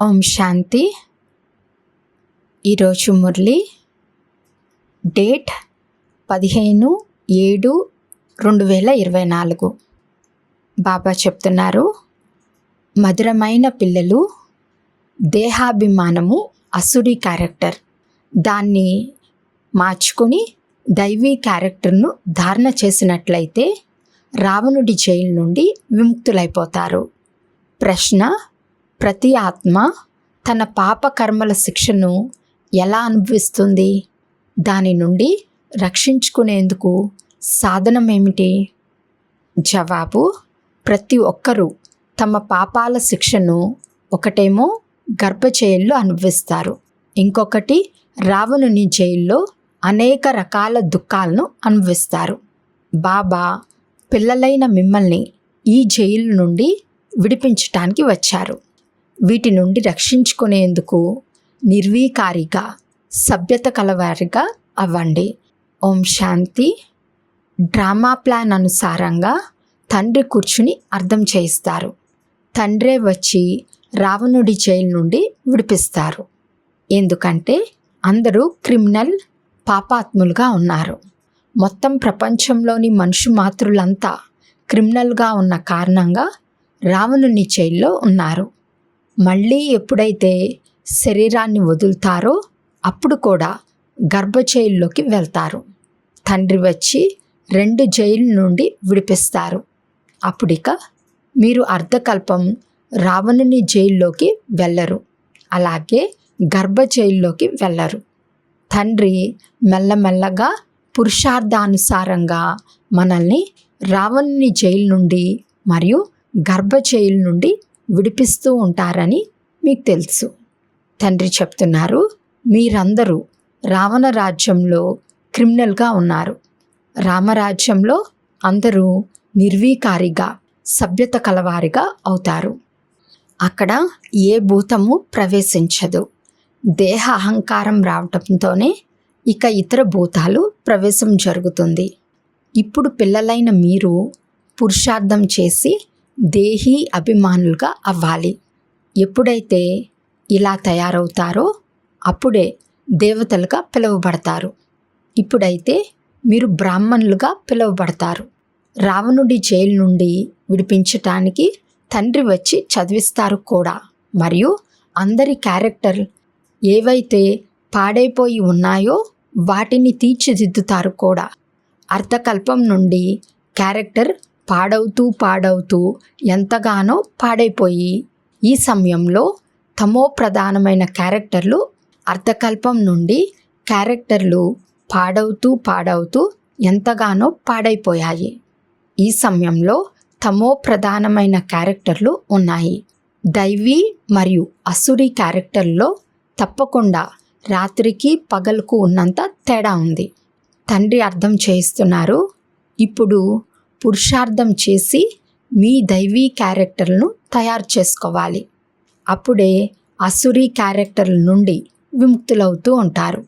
ఓం శాంతి. ఈరోజు మురళి డేట్ 15/7/2024. బాబా చెప్తున్నారు, మధురమైన పిల్లలు, దేహాభిమానము అసురీ క్యారెక్టర్. దాన్ని మార్చుకొని దైవీ క్యారెక్టర్ను ధారణ చేసినట్లయితే రావణుడి జైలు నుండి విముక్తులైపోతారు. ప్రశ్న: ప్రతి ఆత్మ తన పాప కర్మల శిక్షను ఎలా అనుభవిస్తుంది? దాని నుండి రక్షించుకునేందుకు సాధనం ఏమిటి? జవాబు: ప్రతి ఒక్కరూ తమ పాపాల శిక్షను ఒకటేమో గర్భజైల్లో అనుభవిస్తారు, ఇంకొకటి రావణుని జైల్లో అనేక రకాల దుఃఖాలను అనుభవిస్తారు. బాబా పిల్లలైన మిమ్మల్ని ఈ జైలు నుండి విడిపించటానికి వచ్చారు. వీటి నుండి రక్షించుకునేందుకు నిర్వీకారిగా, సభ్యత కలవారిగా అవ్వండి. ఓం శాంతి. డ్రామా ప్లాన్ అనుసారంగా తండ్రి కూర్చుని అర్థం చేయిస్తారు. తండ్రే వచ్చి రావణుడి జైలు నుండి విడిపిస్తారు. ఎందుకంటే అందరూ క్రిమినల్, పాపాత్ములుగా ఉన్నారు. మొత్తం ప్రపంచంలోని మనుషు మాతృలంతా క్రిమినల్గా ఉన్న కారణంగా రావణుని జైల్లో ఉన్నారు. మళ్ళీ ఎప్పుడైతే శరీరాన్ని వదులుతారో అప్పుడు కూడా గర్భజైల్లోకి వెళ్తారు. తండ్రి వచ్చి 2 జైలు నుండి విడిపిస్తారు. అప్పుడిక మీరు అర్ధకల్పం రావణుని జైల్లోకి వెళ్ళరు, అలాగే గర్భజైల్లోకి వెళ్ళరు. తండ్రి మెల్లమెల్లగా పురుషార్థానుసారంగా మనల్ని రావణుని జైలు నుండి మరియు గర్భజైలు నుండి విడిపిస్తూ ఉంటారని మీకు తెలుసు. తండ్రి చెప్తున్నారు, మీరందరూ రావణ రాజ్యంలో క్రిమినల్గా ఉన్నారు. రామరాజ్యంలో అందరూ నిర్వీకారిగా, సభ్యత కలవారిగా అవుతారు. అక్కడ ఏ భూతము ప్రవేశించదు. దేహ అహంకారం రావటంతోనే ఇక ఇతర భూతాలు ప్రవేశం జరుగుతుంది. ఇప్పుడు పిల్లలైన మీరు పురుషార్థం చేసి దేహీ అభిమానులుగా అవ్వాలి. ఎప్పుడైతే ఇలా తయారవుతారో అప్పుడే దేవతలుగా పిలువబడతారు. ఇప్పుడైతే మీరు బ్రాహ్మణులుగా పిలువబడతారు. రావణుడి జైలు నుండి విడిపించటానికి తండ్రి వచ్చి చదివిస్తారు కూడా. మరియు అందరి క్యారెక్టర్ ఏవైతే పాడైపోయి ఉన్నాయో వాటిని తీర్చిదిద్దుతారు కూడా. అర్ధకల్పం నుండి క్యారెక్టర్ పాడవుతూ ఎంతగానో పాడైపోయి ఈ సమయంలో తమో ప్రధానమైన క్యారెక్టర్లు అర్ధకల్పం నుండి క్యారెక్టర్లు పాడవుతూ ఎంతగానో పాడైపోయాయి. ఈ సమయంలో తమో ప్రధానమైన క్యారెక్టర్లు ఉన్నాయి. దైవీ మరియు అసురీ క్యారెక్టర్లో తప్పకుండా రాత్రికి పగలుకు ఉన్నంత తేడా ఉంది. తండ్రి అర్థం చేయిస్తున్నారు, ఇప్పుడు పురుషార్థం చేసి మీ దైవీ క్యారెక్టర్లను తయారు చేసుకోవాలి. అప్పుడే అసురీ క్యారెక్టర్ల నుండి విముక్తులవుతూ ఉంటారు.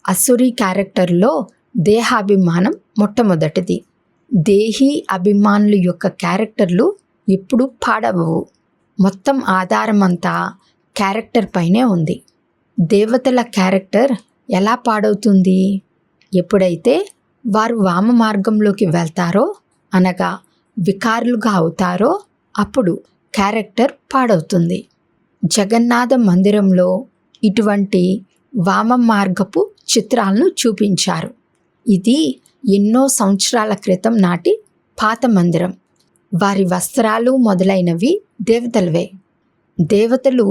అసురీ క్యారెక్టర్లో దేహాభిమానం మొట్టమొదటిది. దేహీ అభిమానుల యొక్క క్యారెక్టర్లు ఎప్పుడు పాడవవు. మొత్తం ఆధారమంతా క్యారెక్టర్ పైనే ఉంది. దేవతల క్యారెక్టర్ ఎలా పాడవుతుంది? ఎప్పుడైతే వారు వామ మార్గంలోకి వెళ్తారో, అనగా వికారులుగా అవుతారో అప్పుడు క్యారెక్టర్ పాడవుతుంది. జగన్నాథ మందిరంలో ఇటువంటి వామ మార్గపు చిత్రాలను చూపించారు. ఇది ఎన్నో సంవత్సరాల క్రితం నాటి పాత మందిరం. వారి వస్త్రాలు మొదలైనవి దేవతలవే. దేవతలు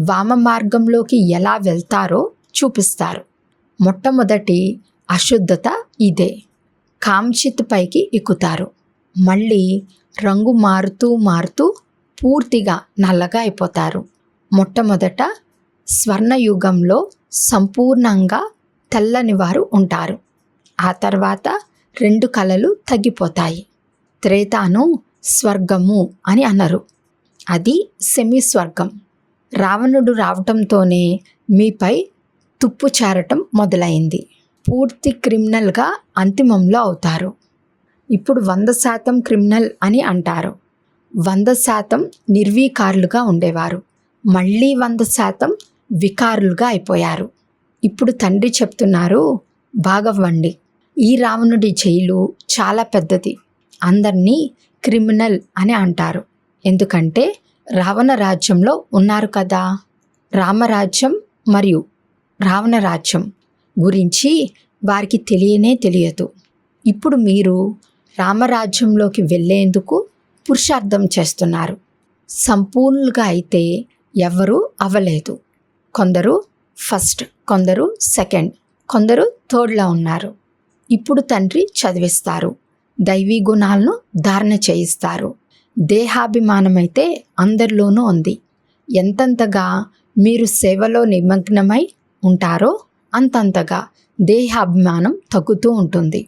వామ మార్గంలోకి ఎలా వెళ్తారో చూపిస్తారు. మొట్టమొదటి అశుద్ధత ఇదే. కాంచిత్ పైకి ఎక్కుతారు. మళ్ళీ రంగు మారుతూ పూర్తిగా నల్లగా అయిపోతారు. మొట్టమొదట స్వర్ణయుగంలో సంపూర్ణంగా తెల్లని వారు ఉంటారు. ఆ తర్వాత 2 కళలు తగ్గిపోతాయి. త్రేతాను స్వర్గము అని అన్నారు. అది సెమీ స్వర్గం. రావణుడు రావటంతోనే మీపై తుప్పు చేరటం మొదలైంది. పూర్తి క్రిమినల్గా అంతిమంలో అవుతారు. ఇప్పుడు 100% క్రిమినల్ అని అంటారు. 100% నిర్వీకారులుగా ఉండేవారు. మళ్ళీ 100% వికారులుగా అయిపోయారు. ఇప్పుడు తండ్రి చెప్తున్నారు, బాగవ్వండి, ఈ రావణుడి జైలు చాలా పెద్దది, అందరినీ క్రిమినల్ అని అంటారు. ఎందుకంటే రావణ రాజ్యంలో ఉన్నారు కదా. రామరాజ్యం మరియు రావణ రాజ్యం గురించి వారికి తెలియదు. ఇప్పుడు మీరు రామరాజ్యంలోకి వెళ్ళేందుకు పురుషార్థం చేస్తున్నారు. సంపూర్ణులుగా అయితే ఎవరూ అవ్వలేదు. కొందరు ఫస్ట్, కొందరు సెకండ్, కొందరు థర్డ్లో ఉన్నారు. ఇప్పుడు తండ్రి చదివిస్తారు, దైవీ గుణాలను ధారణ చేయిస్తారు. దేహాభిమానమైతే అందరిలోనూ ఉంది. ఎంతంతగా మీరు సేవలో నిమగ్నమై ఉంటారో అంతంతగా దేహాభిమానం తగ్గుతూ ఉంటుంది.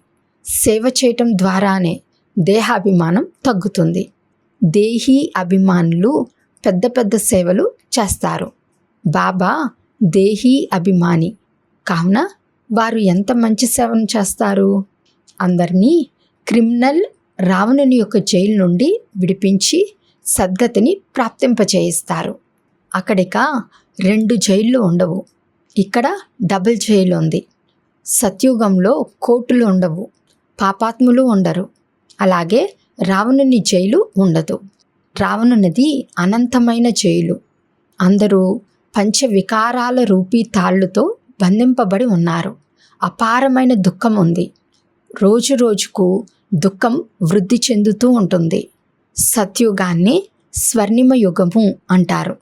సేవ చేయటం ద్వారానే దేహాభిమానం తగ్గుతుంది. దేహీ అభిమానులు పెద్ద పెద్ద సేవలు చేస్తారు. బాబా దేహీ అభిమాని కావున వారు ఎంత మంచి సేవను చేస్తారు. అందరినీ క్రిమినల్ రావణుని యొక్క జైలు నుండి విడిపించి సద్గతిని ప్రాప్తింపచేయిస్తారు. అక్కడిక 2 జైళ్ళు ఉండవు, ఇక్కడ డబుల్ జైలు ఉంది. సత్యుగంలో కోర్టులు ఉండవు, పాపాత్ములు ఉండరు. అలాగే రావణుని జైలు ఉండదు. రావణునిది అనంతమైన జైలు. అందరూ పంచవికారాల రూపీ తాళ్ళుతో బంధింపబడి ఉన్నారు. అపారమైన దుఃఖం ఉంది. రోజు రోజుకు దుఃఖం వృద్ధి చెందుతూ ఉంటుంది. సత్యుగాన్ని స్వర్ణిమ యుగము అంటారు,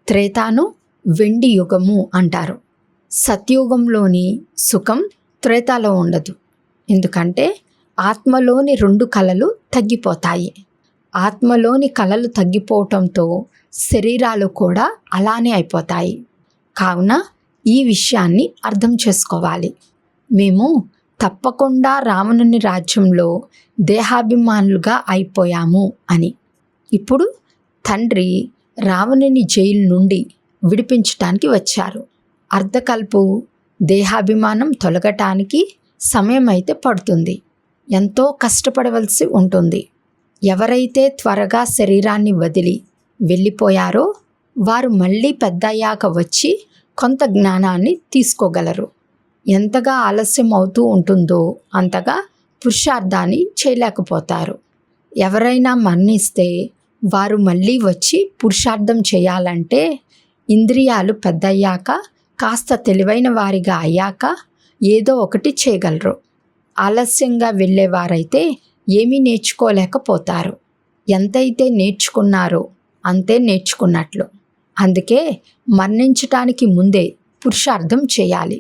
త్రేతాను వెండి యుగము అంటారు. సత్యుగంలోని సుఖం త్రేతాలో ఉండదు. ఎందుకంటే ఆత్మలోని 2 కళలు తగ్గిపోతాయి. ఆత్మలోని కళలు తగ్గిపోవటంతో శరీరాలు కూడా అలానే అయిపోతాయి. కావున ఈ విషయాన్ని అర్థం చేసుకోవాలి. మేము తప్పకుండా రావణుని రాజ్యంలో దేహాభిమానులుగా అయిపోయాము అని. ఇప్పుడు తండ్రి రావణుని జైలు నుండి విడిపించటానికి వచ్చారు. అర్ధకల్పు దేహాభిమానం తొలగటానికి సమయం అయితే పడుతుంది. ఎంతో కష్టపడవలసి ఉంటుంది. ఎవరైతే త్వరగా శరీరాన్ని వదిలి వెళ్ళిపోయారో వారు మళ్ళీ పెద్దయ్యాక వచ్చి కొంత జ్ఞానాన్ని తీసుకోగలరు. ఎంతగా ఆలస్యం అవుతూ ఉంటుందో అంతగా పురుషార్థాన్ని చేయలేకపోతారు. ఎవరైనా మరణిస్తే వారు మళ్ళీ వచ్చి పురుషార్థం చేయాలంటే ఇంద్రియాలు పెద్దయ్యాక, కాస్త తెలివైన వారిగా అయ్యాక ఏదో ఒకటి చేయగలరు. ఆలస్యంగా వెళ్ళేవారైతే ఏమీ నేర్చుకోలేకపోతారు. ఎంతైతే నేర్చుకున్నారో అంతే నేర్చుకున్నట్లు. అందుకే మరణించటానికి ముందే పురుషార్థం చేయాలి.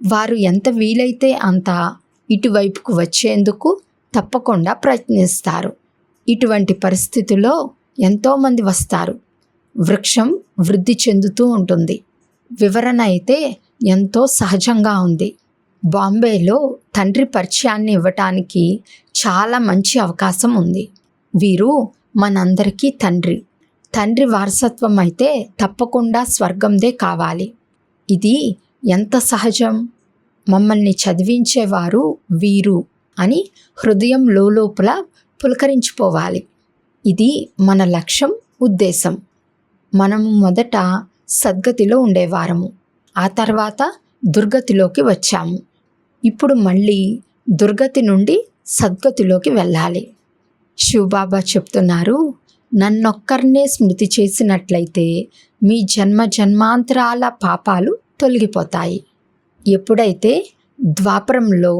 వారు ఎంత వీలైతే అంత ఇటువైపుకు వచ్చేందుకు తప్పకుండా ప్రయత్నిస్తారు. ఇటువంటి పరిస్థితుల్లో ఎంతోమంది వస్తారు. వృక్షం వృద్ధి చెందుతూ ఉంటుంది. వివరణ అయితే ఎంతో సహజంగా ఉంది. బాంబేలో తండ్రి పరిచయాన్ని ఇవ్వటానికి చాలా మంచి అవకాశం ఉంది. వీరు మనందరికీ తండ్రి. తండ్రి వారసత్వం అయితే తప్పకుండా స్వర్గందే కావాలి. ఇది ఎంత సహజం. మమ్మల్ని చదివించేవారు వీరు అని హృదయం లోపల పులకరించిపోవాలి. ఇది మన లక్ష్యం, ఉద్దేశం. మనము మొదట సద్గతిలో ఉండేవారము, ఆ తర్వాత దుర్గతిలోకి వచ్చాము. ఇప్పుడు మళ్ళీ దుర్గతి నుండి సద్గతిలోకి వెళ్ళాలి. శివబాబా చెప్తున్నారు, నన్నొక్కరినే స్మృతి చేసినట్లయితే మీ జన్మ జన్మాంతరాల పాపాలు తొలగిపోతాయి. ఎప్పుడైతే ద్వాపరంలో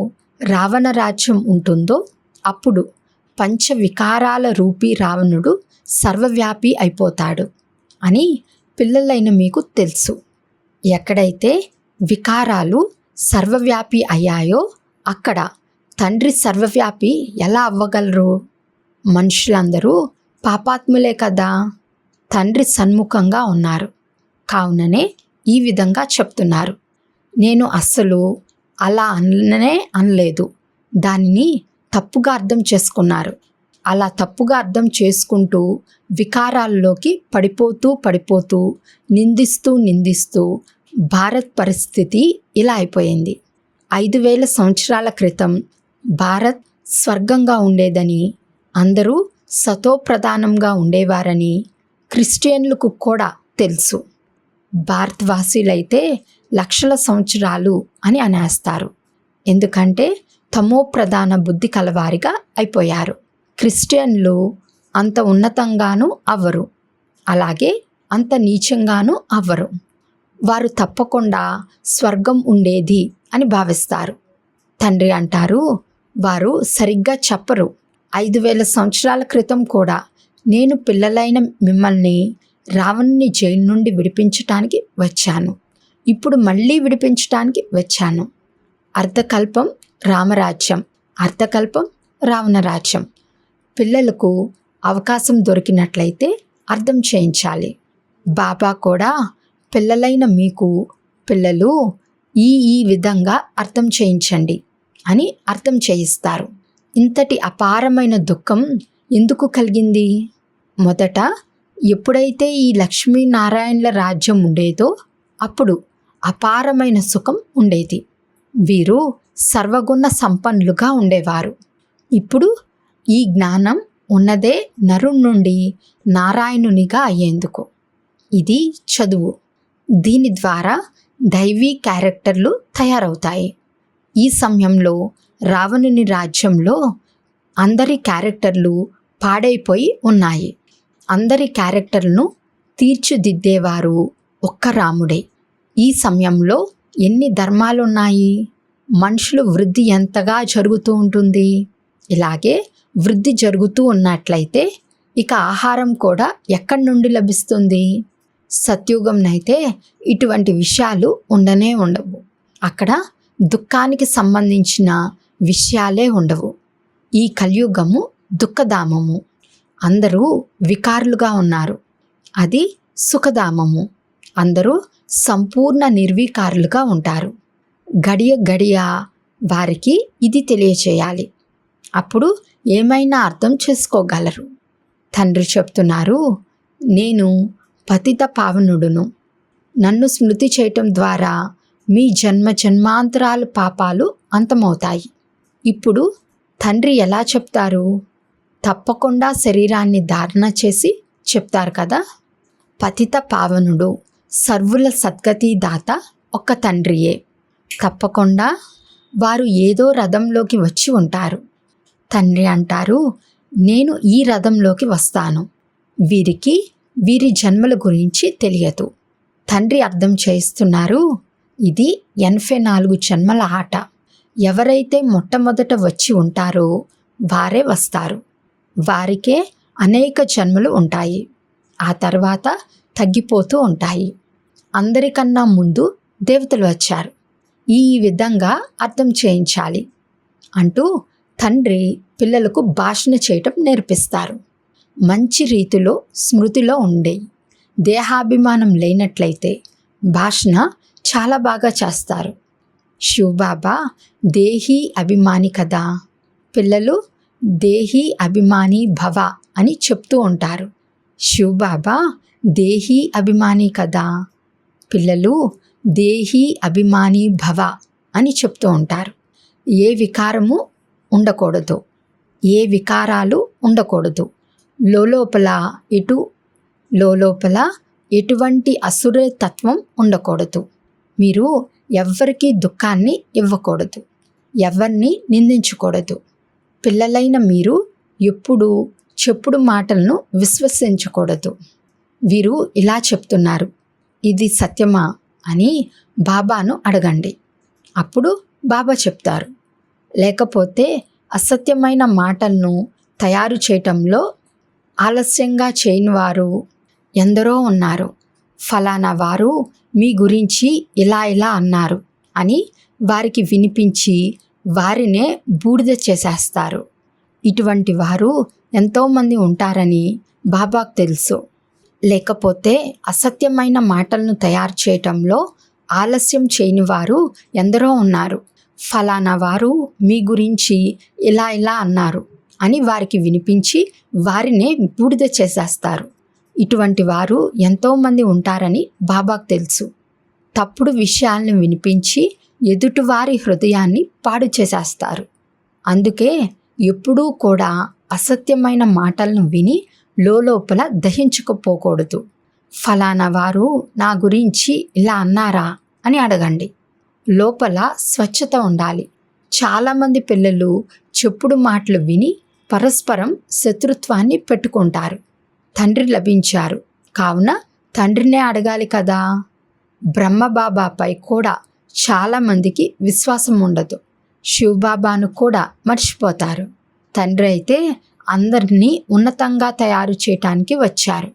రావణ రాజ్యం ఉంటుందో అప్పుడు పంచవికారాల రూపీ రావణుడు సర్వవ్యాపి అయిపోతాడు అని పిల్లలైన మీకు తెలుసు. ఎక్కడైతే వికారాలు సర్వవ్యాపి అయ్యాయో అక్కడ తండ్రి సర్వవ్యాపి ఎలా అవ్వగలరు? మనుషులందరూ పాపాత్ములే కదా. తండ్రి సన్ముఖంగా ఉన్నారు. కావుననే ఈ విధంగా చెప్తున్నారు. నేను అస్సలు అలా అనలేదు. దానిని తప్పుగా అర్థం చేసుకున్నారు. అలా తప్పుగా అర్థం చేసుకుంటూ వికారాల్లోకి పడిపోతూ నిందిస్తూ భారత్ పరిస్థితి ఇలా అయిపోయింది. 5000 సంవత్సరాల క్రితం భారత్ స్వర్గంగా ఉండేదని, అందరూ సతోప్రధానంగా ఉండేవారని, క్రిస్టియన్లకు కూడా తెలుసు. భారతవాసీలైతే లక్షల సంవత్సరాలు అని అనేస్తారు. ఎందుకంటే తమో ప్రధాన బుద్ధి కలవారిగా అయిపోయారు. క్రిస్టియన్లు అంత ఉన్నతంగానూ అవ్వరు, అలాగే అంత నీచంగానూ అవ్వరు. వారు తప్పకుండా స్వర్గం ఉండేది అని భావిస్తారు. తండ్రి అంటారు, వారు సరిగ్గా చెప్పరు. 5000 సంవత్సరాల క్రితం కూడా నేను పిల్లలైన మిమ్మల్ని రావణుని జైలు నుండి విడిపించటానికి వచ్చాను. ఇప్పుడు మళ్ళీ విడిపించటానికి వచ్చాను. అర్ధకల్పం రామరాజ్యం, అర్ధకల్పం రావణ రాజ్యం. పిల్లలకు అవకాశం దొరికినట్లయితే అర్థం చేయించాలి. బాబా కూడా పిల్లలైన మీకు పిల్లలు ఈ విధంగా అర్థం చేయించండి అని అర్థం చేయిస్తారు. ఇంతటి అపారమైన దుఃఖం ఎందుకు కలిగింది? మొదట ఎప్పుడైతే ఈ లక్ష్మీనారాయణల రాజ్యం ఉండేదో అప్పుడు అపారమైన సుఖం ఉండేది. వీరు సర్వగుణ సంపన్నులుగా ఉండేవారు. ఇప్పుడు ఈ జ్ఞానం ఉన్నదే నరుని నుండి నారాయణునిగా అయ్యేందుకు. ఇది చదువు. దీని ద్వారా దైవీ క్యారెక్టర్లు తయారవుతాయి. ఈ సమయంలో రావణుని రాజ్యంలో అందరి క్యారెక్టర్లు పాడైపోయి ఉన్నాయి. అందరి క్యారెక్టర్లను తీర్చిదిద్దేవారు ఒక్క రాముడే. ఈ సమయంలో ఎన్ని ధర్మాలున్నాయి? మనుషులు వృద్ధి ఎంతగా జరుగుతూ ఉంటుంది. ఇలాగే వృద్ధి జరుగుతూ ఉన్నట్లయితే ఇక ఆహారం కూడా ఎక్కడి నుండి లభిస్తుంది? సత్యుగంనైతే ఇటువంటి విషయాలు ఉండనే ఉండవు. అక్కడ దుఃఖానికి సంబంధించిన విషయాలే ఉండవు. ఈ కలియుగము దుఃఖధామము. అందరూ వికారులుగా ఉన్నారు. అది సుఖధామము. అందరూ సంపూర్ణ నిర్వికారులుగా ఉంటారు. గడియ గడియ వారికి ఇది తెలియచేయాలి. అప్పుడు ఏమైనా అర్థం చేసుకోగలరు. తండ్రి చెప్తున్నారు, నేను పతిత పావనుడును. నన్ను స్మృతి చేయటం ద్వారా మీ జన్మ జన్మాంతరాల పాపాలు అంతమవుతాయి. ఇప్పుడు తండ్రి ఎలా చెప్తారు? తప్పకుండా శరీరాన్ని ధారణ చేసి చెప్తారు కదా. పతిత పావనుడు, సర్వుల సద్గతి దాత ఒక్క తండ్రియే. తప్పకుండా వారు ఏదో రథంలోకి వచ్చి ఉంటారు. తండ్రి అంటారు, నేను ఈ రథంలోకి వస్తాను. వీరికి వీరి జన్మల గురించి తెలియదు. తండ్రి అర్థం చేస్తున్నారు, ఇది 84 జన్మల ఆట. ఎవరైతే మొట్టమొదట వచ్చి ఉంటారో వారే వస్తారు. వారికే అనేక జన్మలు ఉంటాయి. ఆ తర్వాత తగ్గిపోతూ ఉంటాయి. అందరికన్నా ముందు దేవతలు వచ్చారు. ఈ విధంగా అర్థం చేయించాలి అంటూ తండ్రి పిల్లలకు భాషణ చేయటం నేర్పిస్తారు. మంచి రీతిలో స్మృతిలో ఉండే దేహాభిమానం లేనట్లయితే భాషణ చాలా బాగా చేస్తారు. శివబాబా దేహీ అభిమాని కదా. పిల్లలు దేహీ అభిమాని భవ అని చెప్తూ ఉంటారు. శివబాబా దేహీ అభిమాని కదా. పిల్లలు దేహీ అభిమాని భవ అని చెప్తూ ఉంటారు. ఏ వికారము ఉండకూడదు, ఏ వికారాలు ఉండకూడదు. లోలోపల ఎటువంటి అసుర తత్వం ఉండకూడదు. మీరు ఎవ్వరికీ దుఃఖాన్ని ఇవ్వకూడదు, ఎవరిని నిందించకూడదు. పిల్లలైన మీరు ఎప్పుడూ చెప్పుడు మాటలను విశ్వసించకూడదు. వీరు ఇలా చెప్తున్నారు, ఇది సత్యమా అని బాబాను అడగండి. అప్పుడు బాబా చెప్తారు. లేకపోతే అసత్యమైన మాటలను తయారు చేయటంలో ఆలస్యంగా చేయని వారు ఎందరో ఉన్నారు. ఫలానా వారు మీ గురించి ఇలా ఇలా అన్నారు అని వారికి వినిపించి వారినే బూడిద చేసేస్తారు. ఇటువంటి వారు ఎంతోమంది ఉంటారని బాబాకు తెలుసు. లేకపోతే అసత్యమైన మాటలను తయారు చేయటంలో ఆలస్యం చేయని వారు ఎందరో ఉన్నారు. ఫలానా వారు మీ గురించి ఇలా ఇలా అన్నారు అని వారికి వినిపించి వారినే బూడిద చేసేస్తారు. ఇటువంటి వారు ఎంతోమంది ఉంటారని బాబాకు తెలుసు. తప్పుడు విషయాలను వినిపించి ఎదుటివారి హృదయాన్ని పాడు చేసేస్తారు. అందుకే ఎప్పుడూ కూడా అసత్యమైన మాటలను విని లోపల దహించుకుపోకూడదు. ఫలానా వారు నా గురించి ఇలా అన్నారా అని అడగండి. లోపల స్వచ్ఛత ఉండాలి. చాలామంది పిల్లలు చెప్పుడు మాటలు విని పరస్పరం శత్రుత్వాన్ని పెట్టుకుంటారు. తండ్రి లభించారు కావున తండ్రినే అడగాలి కదా. బ్రహ్మబాబాపై కూడా చాలామందికి విశ్వాసం ఉండదు. శివబాబాను కూడా మర్చిపోతారు. తండ్రి అయితే అందరినీ ఉన్నతంగా తయారు చేయటానికి వచ్చారు.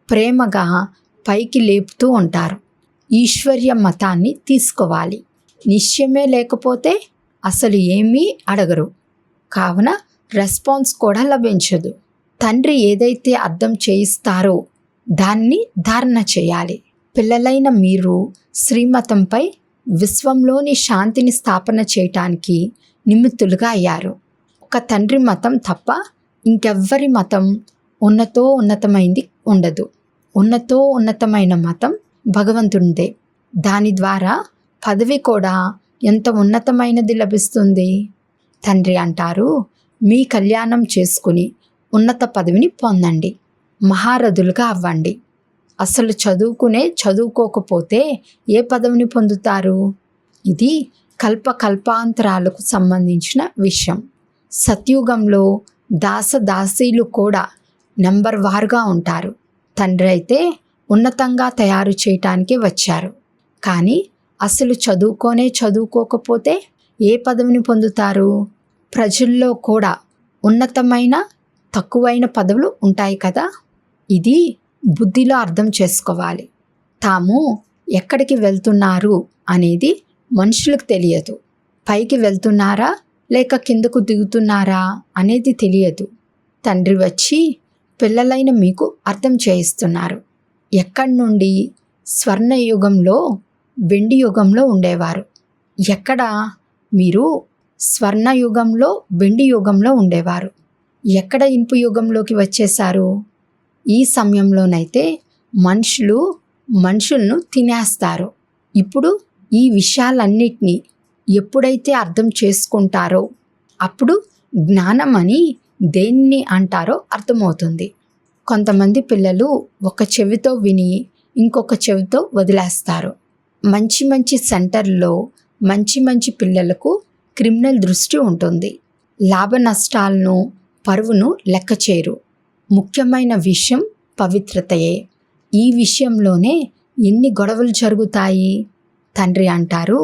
ప్రేమగా పైకి లేపుతూ ఉంటారు. ఈశ్వర్య మతాన్ని తీసుకోవాలి. నిశ్చయమే లేకపోతే అసలు ఏమీ అడగరు. కావున రెస్పాన్స్ కూడా లభించదు. తండ్రి ఏదైతే అర్థం చేయిస్తారో దాన్ని ధారణ చేయాలి. పిల్లలైన మీరు శ్రీమతంపై విశ్వంలోని శాంతిని స్థాపన చేయటానికి నిమిత్తులుగా అయ్యారు. ఒక తండ్రి మతం తప్ప ఇంకెవ్వరి మతం ఉన్నతమైంది ఉండదు. ఉన్నతమైన మతం భగవంతునిదే. దాని ద్వారా పదవి కూడా ఎంత ఉన్నతమైనది లభిస్తుంది. తండ్రి అంటారు, మీ కళ్యాణం చేసుకుని ఉన్నత పదవిని పొందండి, మహారథులుగా అవ్వండి. అసలు చదువుకోకపోతే ఏ పదవిని పొందుతారు? ఇది కల్పాంతరాలకు సంబంధించిన విషయం. సత్యుగంలో దాసీలు కూడా నెంబర్ వారుగా ఉంటారు. తండ్రి అయితే ఉన్నతంగా తయారు చేయటానికి వచ్చారు. కానీ అసలు చదువుకోకపోతే ఏ పదవిని పొందుతారు? ప్రజల్లో కూడా ఉన్నతమైన తక్కువైన పదవులు ఉంటాయి కదా. ఇది బుద్ధిలో అర్థం చేసుకోవాలి. తాము ఎక్కడికి వెళ్తున్నారు అనేది మనుషులకు తెలియదు. పైకి వెళ్తున్నారా లేక కిందకు దిగుతున్నారా అనేది తెలియదు. తండ్రి వచ్చి పిల్లలైన మీకు అర్థం చేయిస్తున్నారు. ఎక్కడి నుండి? స్వర్ణయుగంలో వెండి యుగంలో ఉండేవారు. ఎక్కడ? మీరు స్వర్ణయుగంలో వెండి యుగంలో ఉండేవారు. ఎక్కడ ఇనుపు యుగంలోకి వచ్చేశారు? ఈ సమయంలోనైతే మనుషులను తినేస్తారు. ఇప్పుడు ఈ విషయాలన్నిటినీ ఎప్పుడైతే అర్థం చేసుకుంటారో అప్పుడు జ్ఞానం అని దేన్ని అంటారో అర్థమవుతుంది. కొంతమంది పిల్లలు ఒక చెవితో విని ఇంకొక చెవితో వదిలేస్తారు. మంచి సెంటర్లో మంచి పిల్లలకు క్రిమినల్ దృష్టి ఉంటుంది. లాభ నష్టాలను, పరువును లెక్క చేయరు. ముఖ్యమైన విషయం పవిత్రతయే. ఈ విషయంలోనే ఎన్ని గొడవలు జరుగుతాయి. తండ్రి అంటారు,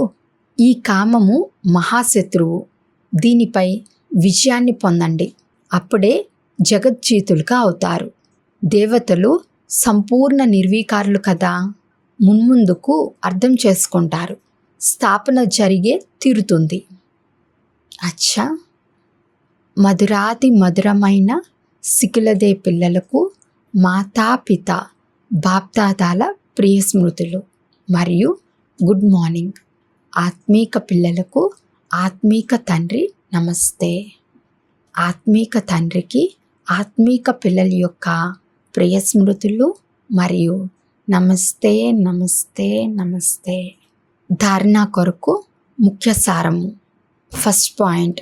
ఈ కామము మహాశత్రువు. దీనిపై విజయాన్ని పొందండి. అప్పుడే జగజ్జీతులుగా అవుతారు. దేవతలు సంపూర్ణ నిర్వీకారులు కదా. మున్ముందుకు అర్థం చేసుకుంటారు. స్థాపన జరిగే తీరుతుంది. అచ్చా, మధురాతి మధురమైన సిక్కులదే పిల్లలకు మాతాపిత బాప్దాదాల ప్రియ స్మృతులు మరియు గుడ్ మార్నింగ్. ఆత్మీక పిల్లలకు ఆత్మీక తండ్రి నమస్తే. ఆత్మీక తండ్రికి ఆత్మీక పిల్లల యొక్క ప్రియ స్మృతులు మరియు నమస్తే నమస్తే నమస్తే. ధారణ కొరకు ముఖ్య సారము. ఫస్ట్ పాయింట్,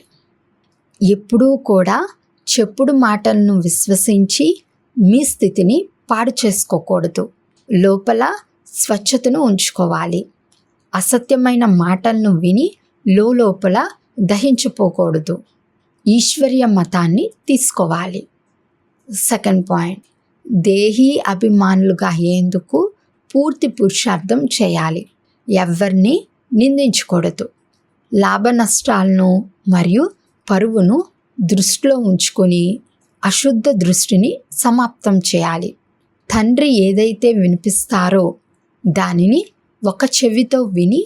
ఎప్పుడూ కూడా చెప్పుడు మాటలను విశ్వసించి మీ స్థితిని పాడు చేసుకోకూడదు. లోపల స్వచ్ఛతను ఉంచుకోవాలి. అసత్యమైన మాటలను విని లోపల దహించిపోకూడదు. ఈశ్వర్య మతాన్ని తీసుకోవాలి. సెకండ్ పాయింట్, దేహీ అభిమానులుగా అయ్యేందుకు పూర్తి పురుషార్థం చేయాలి. ఎవరిని నిందించకూడదు. లాభ నష్టాలను మరియు పరువును దృష్టిలో ఉంచుకొని అశుద్ధ దృష్టిని సమాప్తం చేయాలి. తండ్రి ఏదైతే వినిపిస్తారో దానిని ఒక చెవితో విని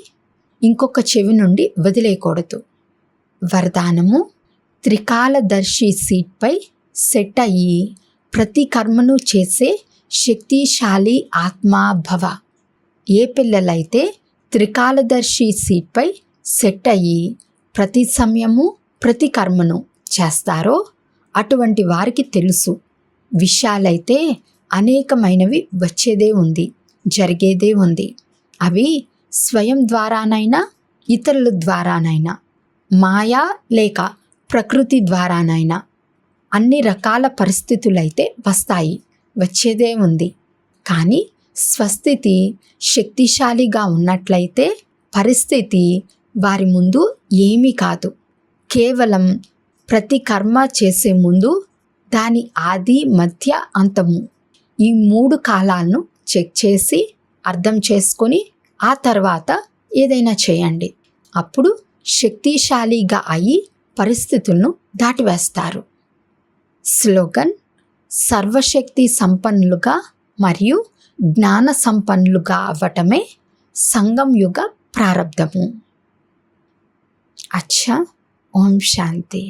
ఇంకొక చెవి నుండి వదిలేయకూడదు. వరదానము, త్రికాలదర్శి సీట్పై సెట్ అయ్యి ప్రతి కర్మను చేసే శక్తిశాలి ఆత్మా భవ. ఏ పిల్లలైతే త్రికాలదర్శి సీట్పై సెట్ అయ్యి ప్రతి సమయము ప్రతి కర్మను చేస్తారో అటువంటి వారికి తెలుసు, విషయాలైతే అనేకమైనవి వచ్చేదే ఉంది, జరిగేదే ఉంది. అవి స్వయం ద్వారానైనా ఇతరుల ద్వారానైనా, మాయా లేక ప్రకృతి ద్వారానైనా అన్ని రకాల పరిస్థితులైతే వస్తాయి, వచ్చేదే ఉంది. కానీ స్వస్థితి శక్తిశాలిగా ఉన్నట్లయితే పరిస్థితి వారి ముందు ఏమీ కాదు. కేవలం ప్రతి కర్మ చేసే ముందు దాని ఆది మధ్య అంతము ఈ 3 కాలాలను చెక్ చేసి అర్థం చేసుకొని ఆ తర్వాత ఏదైనా చేయండి. అప్పుడు శక్తిశాలిగా అయి పరిస్థితులను దాటివేస్తారు. స్లోగన్: సర్వశక్తి సంపన్నులుగా మరియు జ్ఞాన సంపన్నులుగా అవ్వటమే సంగం యుగ ప్రారబ్ధము. అచ్చా. ఓం శాంతి.